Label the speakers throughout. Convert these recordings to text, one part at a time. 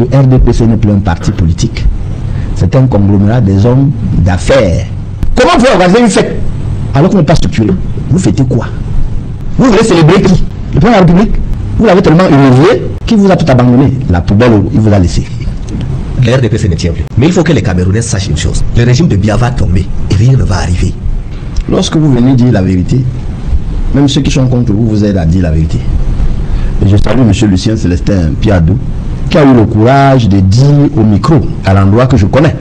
Speaker 1: Le RDPC n'est plus un parti politique. C'est un conglomérat des hommes d'affaires. Comment vous organiser une fête alors qu'on n'est pas structuré? Vous fêtez quoi? Vous voulez célébrer qui? Le président de la République? Vous l'avez tellement humilié qu'il vous a tout abandonné. La poubelle, il vous a laissé.
Speaker 2: Le RDPC ne tient plus. Mais il faut que les Camerounais sachent une chose. Le régime de Biya va tomber et rien ne va arriver.
Speaker 1: Lorsque vous venez dire la vérité, même ceux qui sont contre vous vous aident à dire la vérité. Et je salue M. Lucien Célestin Piadou, qui a eu le courage de dire au micro, à l'endroit que je connais,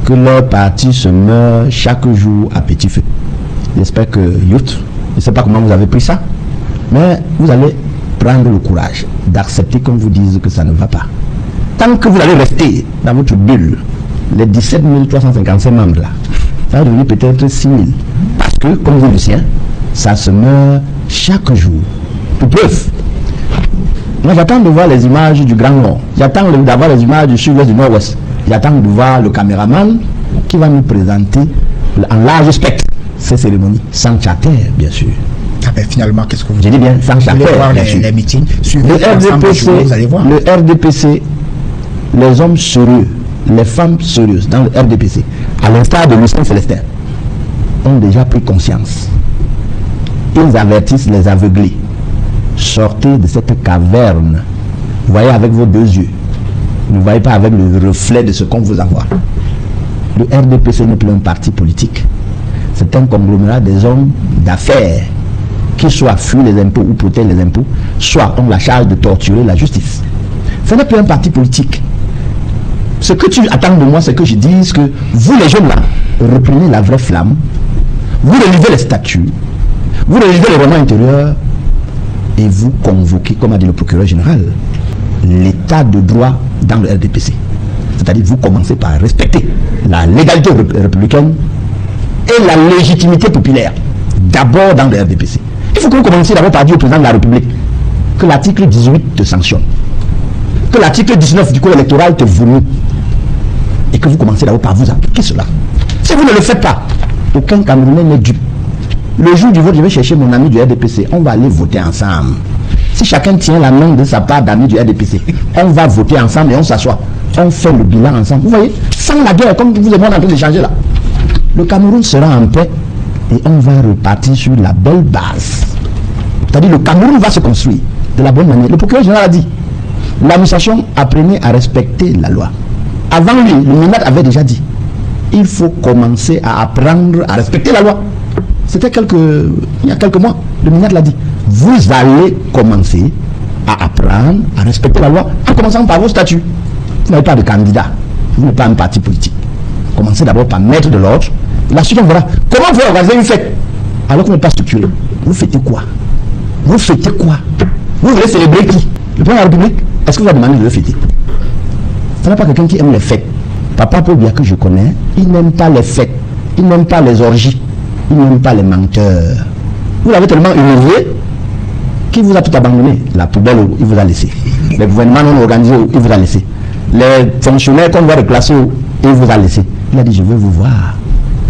Speaker 1: que leur parti se meurt chaque jour à petit feu. J'espère que Youth, je ne sais pas comment vous avez pris ça, mais vous allez prendre le courage d'accepter qu'on vous dise que ça ne va pas. Tant que vous allez rester dans votre bulle, les 17 355 membres là, ça va devenir peut-être 6 000. Parce que, comme dit Lucien, ça se meurt chaque jour. Pour preuve, moi j'attends de voir les images du Grand Nord. J'attends d'avoir les images du sud-ouest du nord-ouest. J'attends de voir le caméraman qui va nous présenter en large spectre ces cérémonies, sans charter, bien sûr.
Speaker 3: Ah ben finalement, qu'est-ce que vous
Speaker 1: J'ai dit bien, sans charter, bien sûr.
Speaker 3: Les meetings,
Speaker 1: Le RDPC,
Speaker 3: vous allez voir.
Speaker 1: le RDPC, les hommes sérieux, les femmes sérieuses dans le RDPC, à l'instar de Lucien Célestin, ont déjà pris conscience. Ils avertissent les aveuglés. Sortez de cette caverne. Voyez avec vos deux yeux. Ne voyez pas avec le reflet de ce qu'on vous envoie. Le RDPC n'est plus un parti politique. C'est un conglomérat des hommes d'affaires qui soit fuient les impôts ou protègent les impôts, soit ont la charge de torturer la justice. Ce n'est plus un parti politique. Ce que tu attends de moi, c'est que je dise que vous les jeunes là, reprenez la vraie flamme, vous relevez les statuts, vous relevez le règlement intérieur et vous convoquez, comme a dit le procureur général, l'état de droit dans le RDPC. C'est-à-dire vous commencez par respecter la légalité républicaine et la légitimité populaire, d'abord dans le RDPC. Il faut que vous commenciez d'abord par dire au président de la République que l'article 18 te sanctionne, que l'article 19 du code électoral te vomit, et que vous commencez d'abord par vous appliquer cela. Si vous ne le faites pas, aucun Camerounais n'est dupe. Le jour du vote, je vais chercher mon ami du RDPC, on va aller voter ensemble. Si chacun tient la main de sa part d'amis du RDPC, on va voter ensemble et on s'assoit. On fait le bilan ensemble. Vous voyez, sans la guerre, comme vous et moi on est en train d'échanger là, le Cameroun sera en paix et on va repartir sur la belle base. C'est-à-dire le Cameroun va se construire de la bonne manière. Le procureur général a dit, l'administration apprenait à respecter la loi. Avant lui, le MINAT avait déjà dit, il faut commencer à apprendre à respecter la loi. C'était il y a quelques mois, le MINAT l'a dit. Vous allez commencer à apprendre à respecter la loi en commençant par vos statuts. Vous n'avez pas de candidat, vous n'êtes pas un parti politique. Commencez d'abord par mettre de l'ordre. La suite, on verra. Comment vous organiser une fête alors qu'on n'est pas structuré? Vous fêtez quoi? Vous fêtez quoi? Vous voulez célébrer qui? Le président de la République? Est-ce que vous avez demandé de le fêter? Ce n'est pas quelqu'un qui aime les fêtes. Papa Paul Biya que je connais, il n'aime pas les fêtes, il n'aime pas les orgies, il n'aime pas les menteurs. Vous l'avez tellement humilié qu'il vous a tout abandonné. La poubelle, il vous a laissé. Les gouvernements non organisés, il vous a laissé. Les fonctionnaires qu'on doit replacer, il vous a laissé. Il a dit, je veux vous voir.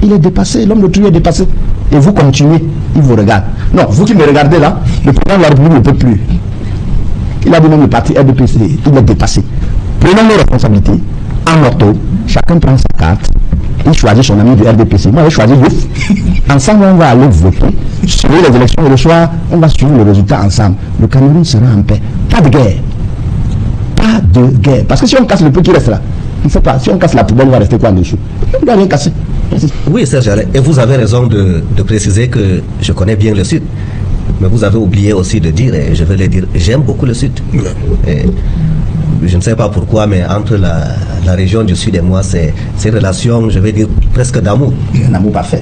Speaker 1: Il est dépassé, l'homme de Toulouse est dépassé. Et vous continuez, il vous regarde. Non, vous qui me regardez là, le président de la République ne peut plus. Il a dit même le parti RDPC, il est dépassé. Prenons nos responsabilités. En octobre, chacun prend sa carte. Il choisit son ami du RDPC. Moi, j'ai choisi Youf. Ensemble, on va aller voter. Suivre les élections et le soir, on va suivre le résultat ensemble. Le Cameroun sera en paix. Pas de guerre. Pas de guerre. Parce que si on casse le peu qui reste là, on ne sait pas. Si on casse la poubelle, il va rester quoi en dessous? On ne doit rien casser.
Speaker 2: Oui, Serge Alain, et vous avez raison de préciser que je connais bien le Sud. Mais vous avez oublié aussi de dire, et je vais le dire, j'aime beaucoup le Sud. Et je ne sais pas pourquoi, mais entre la région du Sud et moi, c'est une relation, je vais dire, presque d'amour.
Speaker 1: Un amour parfait.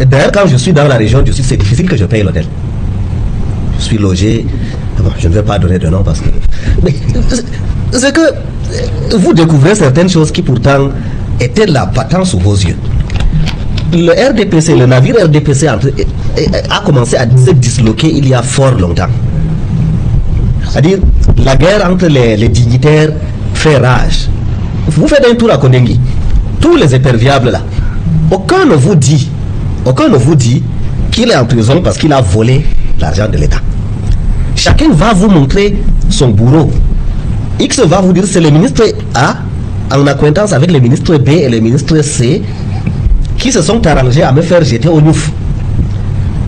Speaker 2: D'ailleurs, quand je suis dans la région du Sud, c'est difficile que je paye l'hôtel. Je suis logé, bon, je ne vais pas donner de nom parce que... Mais c'est que vous découvrez certaines choses qui pourtant étaient là, patent sous vos yeux. Le RDPC, le navire RDPC a commencé à se disloquer il y a fort longtemps. C'est-à-dire, la guerre entre les dignitaires fait rage. Vous faites un tour à Kondengi, tous les éperviables là, aucun ne vous dit qu'il est en prison parce qu'il a volé l'argent de l'État. Chacun va vous montrer son bourreau. X va vous dire c'est le ministre A, en acquaintance avec le ministre B et le ministre C, qui se sont arrangés à me faire jeter au Nouf.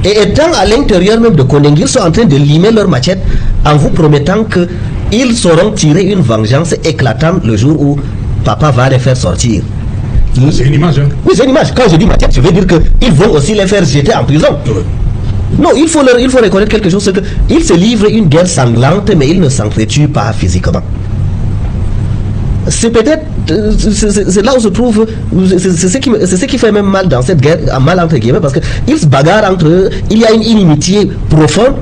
Speaker 2: Et étant à l'intérieur même de Koningui, ils sont en train de limer leur machette en vous promettant qu'ils sauront tirer une vengeance éclatante le jour où papa va les faire sortir.
Speaker 3: C'est une image, hein?
Speaker 2: Oui, c'est une image. Quand je dis machette, je veux dire qu'ils vont aussi les faire jeter en prison. Non, il faut reconnaître quelque chose, c'est qu'ils se livrent une guerre sanglante, mais ils ne s'entretuent pas physiquement. C'est peut-être, c'est là où se trouve, c'est ce qui fait même mal dans cette guerre, mal entre guillemets, parce qu'ils se bagarrent entre eux, il y a une inimitié profonde,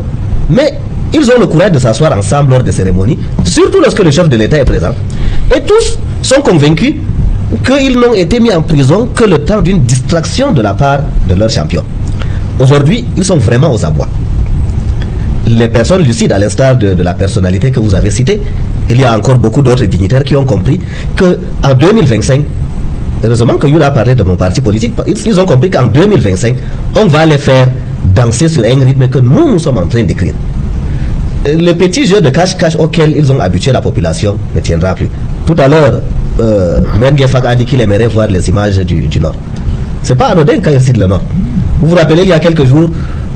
Speaker 2: mais ils ont le courage de s'asseoir ensemble lors des cérémonies, surtout lorsque le chef de l'État est présent. Et tous sont convaincus qu'ils n'ont été mis en prison que le temps d'une distraction de la part de leur champion. Aujourd'hui, ils sont vraiment aux abois. Les personnes lucides, à l'instar de la personnalité que vous avez citée, il y a encore beaucoup d'autres dignitaires qui ont compris qu'en 2025, heureusement que Yula a parlé de mon parti politique, ils ont compris qu'en 2025, on va les faire danser sur un rythme que nous sommes en train d'écrire. Le petit jeu de cache-cache auquel ils ont habitué la population ne tiendra plus. Tout à l'heure, Menguefak a dit qu'il aimerait voir les images du Nord. C'est pas anodin quand il cite le Nord. Vous vous rappelez, il y a quelques jours,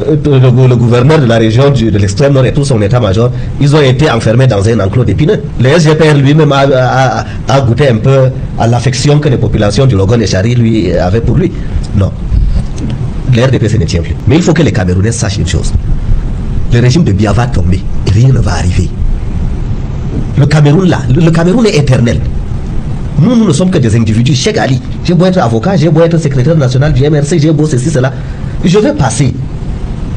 Speaker 2: le gouverneur de la région de l'extrême nord et tout son état-major, ils ont été enfermés dans un enclos d'épineux. Le SGPR lui-même a goûté un peu à l'affection que les populations du Logon et Chari lui avaient pour lui. Non, le RDPC ne tient plus. Mais il faut que les Camerounais sachent une chose. Le régime de Biya va tomber et rien ne va arriver. Le Cameroun là, le Cameroun est éternel. Nous ne sommes que des individus. Cheikh Ali, j'ai beau être avocat, j'ai beau être secrétaire national du MRC, j'ai beau ceci, cela. Je vais passer.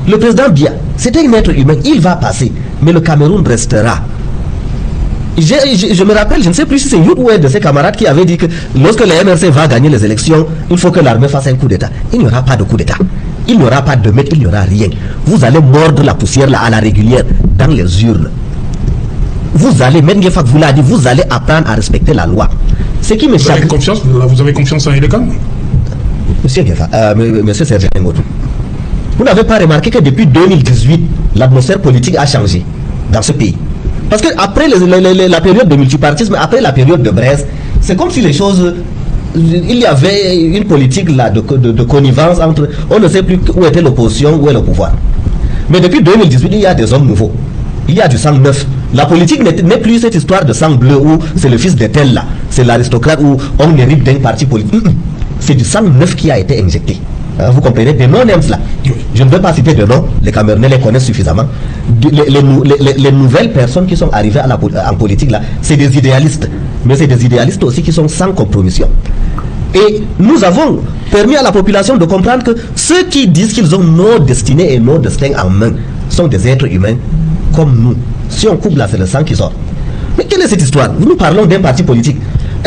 Speaker 2: Le président Biya, c'était un être humain, il va passer. Mais le Cameroun restera. Je me rappelle, je ne sais plus si c'est Youd ou un de ses camarades qui avait dit que lorsque le MRC va gagner les élections, il faut que l'armée fasse un coup d'État. Il n'y aura pas de coup d'État. Il n'y aura pas de meurtre, il n'y aura rien. Vous allez mordre la poussière là à la régulière dans les urnes. Vous allez, Menguefak vous l'a dit, vous allez apprendre à respecter la loi. Ce qui me chagrine.
Speaker 3: Vous avez confiance en Eleka?
Speaker 2: Monsieur Gefa, monsieur Serge Ngotou, vous n'avez pas remarqué que depuis 2018, l'atmosphère politique a changé dans ce pays. Parce qu'après la période de multipartisme, après la période de Brest, c'est comme si les choses... Il y avait une politique là de connivence entre... On ne sait plus où était l'opposition, où est le pouvoir. Mais depuis 2018, il y a des hommes nouveaux. Il y a du sang neuf. La politique n'est plus cette histoire de sang bleu où c'est le fils de tel là, c'est l'aristocrate où on hérite d'un parti politique. C'est du sang neuf qui a été injecté. Vous comprenez, des noms là. Je ne veux pas citer de noms, les Camerounais les connaissent suffisamment. Les nouvelles personnes qui sont arrivées en politique là, c'est des idéalistes. Mais c'est des idéalistes aussi qui sont sans compromission. Et nous avons permis à la population de comprendre que ceux qui disent qu'ils ont nos destinées et nos destins en main sont des êtres humains comme nous. Si on coupe là, c'est le sang qui sort. Mais quelle est cette histoire? Nous parlons d'un parti politique.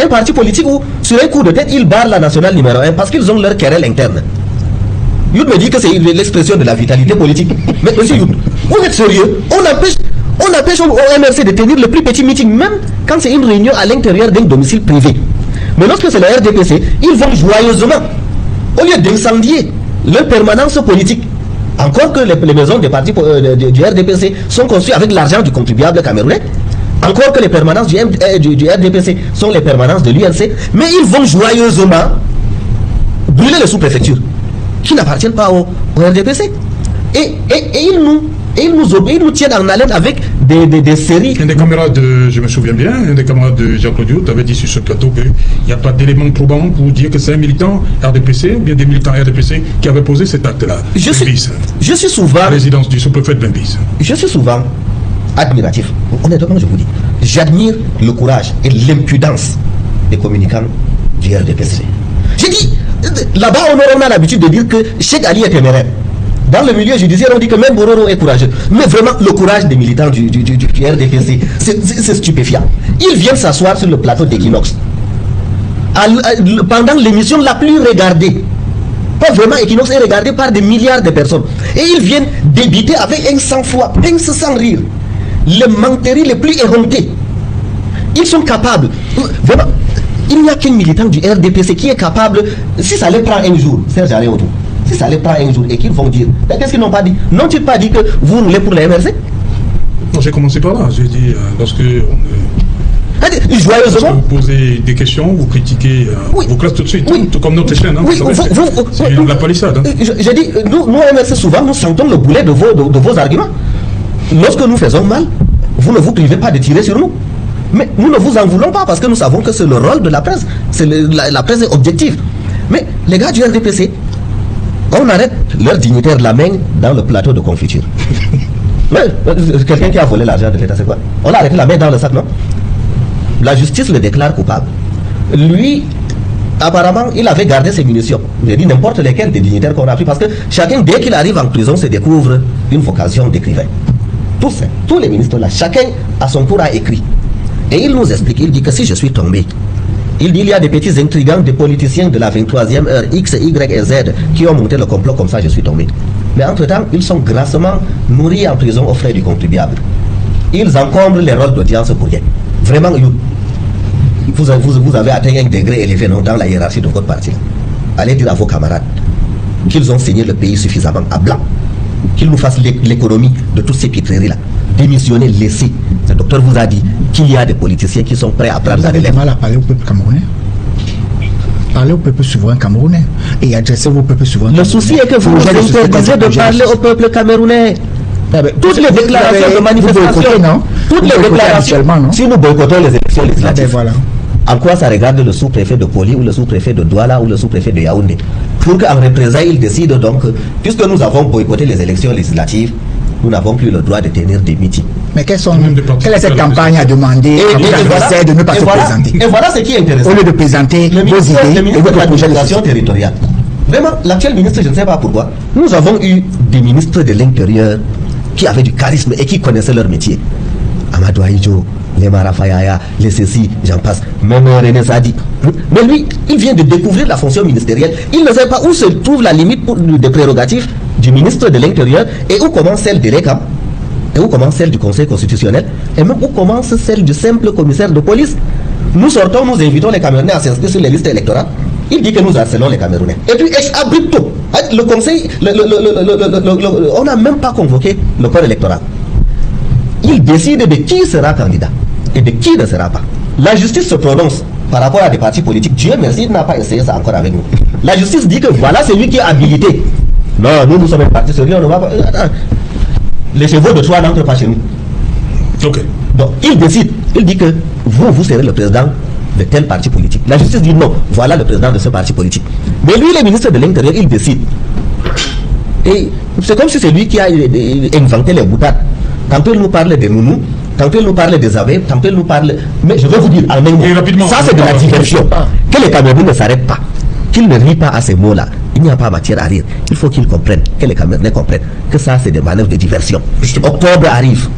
Speaker 2: Un parti politique où, sur un coup de tête, ils barrent la nationale numéro 1 parce qu'ils ont leur querelle interne. Youd me dit que c'est l'expression de la vitalité politique. Mais monsieur Youd, vous êtes sérieux? On empêche au MRC de tenir le plus petit meeting, même quand c'est une réunion à l'intérieur d'un domicile privé. Mais lorsque c'est le RDPC, ils vont joyeusement, au lieu d'incendier leur permanence politique. Encore que les maisons des partis du RDPC sont construites avec l'argent du contribuable camerounais. Encore que les permanences du RDPC sont les permanences de l'UNC. Mais ils vont joyeusement brûler les sous-préfectures qui n'appartiennent pas au RDPC. Et ils nous tiennent en haleine avec des séries.
Speaker 3: Un des camarades, je me souviens bien, un des camarades de Jean-Claude Youd avait dit sur ce plateau qu'il n'y a pas d'éléments probants pour dire que c'est un militant RDPC ou bien des militants RDPC qui avaient posé cet acte-là.
Speaker 2: Je suis souvent...
Speaker 3: La résidence du sous-préfet de Bembis.
Speaker 2: Je suis souvent admiratif. Honnêtement, je vous dis. J'admire le courage et l'impudence des communicants du RDPC. J'ai dit, là-bas, on a l'habitude de dire que Cheikh Ali est téméraire. Dans le milieu judiciaire, on dit que même Bororo est courageux. Mais vraiment, le courage des militants du RDPC, c'est stupéfiant. Ils viennent s'asseoir sur le plateau d'Equinox. Pendant l'émission la plus regardée. Pas vraiment, Equinox est regardé par des milliards de personnes. Et ils viennent débiter avec un sang-froid, sans rire. Les menteries les plus éhontées. Ils sont capables. Vraiment, il n'y a qu'un militant du RDPC qui est capable, si ça les prend un jour, Serge Allé autour. Si ça les prend un jour et qu'ils vont dire, qu'est-ce qu'ils n'ont pas dit? N'ont-ils pas dit que vous roulez pour la MRC?
Speaker 3: Non, j'ai commencé par là. J'ai dit, lorsque
Speaker 2: Joyeusement.
Speaker 3: Vous posez des questions, vous critiquez vos classes tout de suite, tout comme notre chaîne. Hein, c'est la palissade. Hein.
Speaker 2: J'ai dit, nous MRC, souvent, nous sentons le boulet de vos arguments. Lorsque nous faisons mal, vous ne vous privez pas de tirer sur nous. Mais nous ne vous en voulons pas parce que nous savons que c'est le rôle de la presse. La presse est objective. Mais les gars du RDPC, on arrête leur dignitaire de la main dans le plateau de confiture. Mais quelqu'un qui a volé l'argent de l'État, c'est quoi? On a arrêté la main dans le sac, non? La justice le déclare coupable. Lui, apparemment, il avait gardé ses munitions. J'ai dit n'importe lesquels des dignitaires qu'on a pris parce que chacun, dès qu'il arrive en prison, se découvre une vocation d'écrivain. Tous les ministres là, chacun à son tour a écrit. Et il nous explique, il dit que si je suis tombé, il dit il y a des petits intrigants, des politiciens de la 23e heure, X, Y et Z, qui ont monté le complot, comme ça je suis tombé. Mais entre-temps, ils sont grassement nourris en prison aux frais du contribuable. Ils encombrent les rôles d'audience pour rien. Vraiment, vous avez atteint un degré élevé dans la hiérarchie de votre parti. Allez dire à vos camarades qu'ils ont saigné le pays suffisamment à blanc, qu'ils nous fassent l'économie de toutes ces pitreries-là. Démissionner, laisser. Le docteur vous a dit qu'il y a des politiciens qui sont prêts à prendre la relève.
Speaker 4: Vous avez du mal à parler au peuple camerounais. Parlez au peuple souverain camerounais et adressez-vous au peuple souverain camerounais.
Speaker 2: Le souci est que vous nous interdisez de parler au peuple camerounais. Toutes les déclarations de manifestation, toutes les déclarations, si nous boycottons les élections législatives, en quoi ça regarde le sous-préfet de Poli ou le sous-préfet de Douala ou le sous-préfet de Yaoundé? Pour qu'en représailles, il décide donc, puisque nous avons boycotté les élections législatives, nous n'avons plus le droit de tenir des meetings.
Speaker 4: Mais quelle est cette campagne à demander à vos adversaires de ne pas se présenter?
Speaker 2: Et voilà ce qui est intéressant.
Speaker 4: Au lieu de présenter vos idées
Speaker 2: le ministre de l'administration territoriale. Vraiment, l'actuel ministre, je ne sais pas pourquoi, nous avons eu des ministres de l'Intérieur qui avaient du charisme et qui connaissaient leur métier. Amadou Aïdjo, les Marafayaya, les Céci, j'en passe, même René Sadi. Mais lui, il vient de découvrir la fonction ministérielle. Il ne sait pas où se trouve la limite des prérogatives du ministre de l'Intérieur et où commence celle de l'ECAM, et où commence celle du Conseil constitutionnel, et même où commence celle du simple commissaire de police. Nous sortons, nous invitons les Camerounais à s'inscrire sur les listes électorales. Il dit que nous harcelons les Camerounais. Et puis, abrupto, le Conseil, on n'a même pas convoqué le corps électoral. Il décide de qui sera candidat et de qui ne sera pas. La justice se prononce par rapport à des partis politiques. Dieu merci, il n'a pas essayé ça encore avec nous. La justice dit que voilà celui qui est habilité. Non, nous sommes un parti sérieux, on ne va pas. Les chevaux de Troie n'entrent pas chez nous.
Speaker 3: Ok.
Speaker 2: Donc, il décide, il dit que vous serez le président de tel parti politique. La justice dit non, voilà le président de ce parti politique. Mais lui, le ministre de l'Intérieur, il décide. Et c'est comme si c'est lui qui a inventé les boutades. Tantôt il nous parle des nounous, tantôt il nous parle des abeilles, tantôt il nous parle. Mais je vais vous dire en un mot, ça c'est de la diversion. Que les Camerounais ne s'arrêtent pas, qu'ils ne rient pas à ces mots-là. Il n'y a pas matière à rire. Il faut qu'ils comprennent, que les Camerounais comprennent que ça c'est des manœuvres de diversion. Octobre arrive.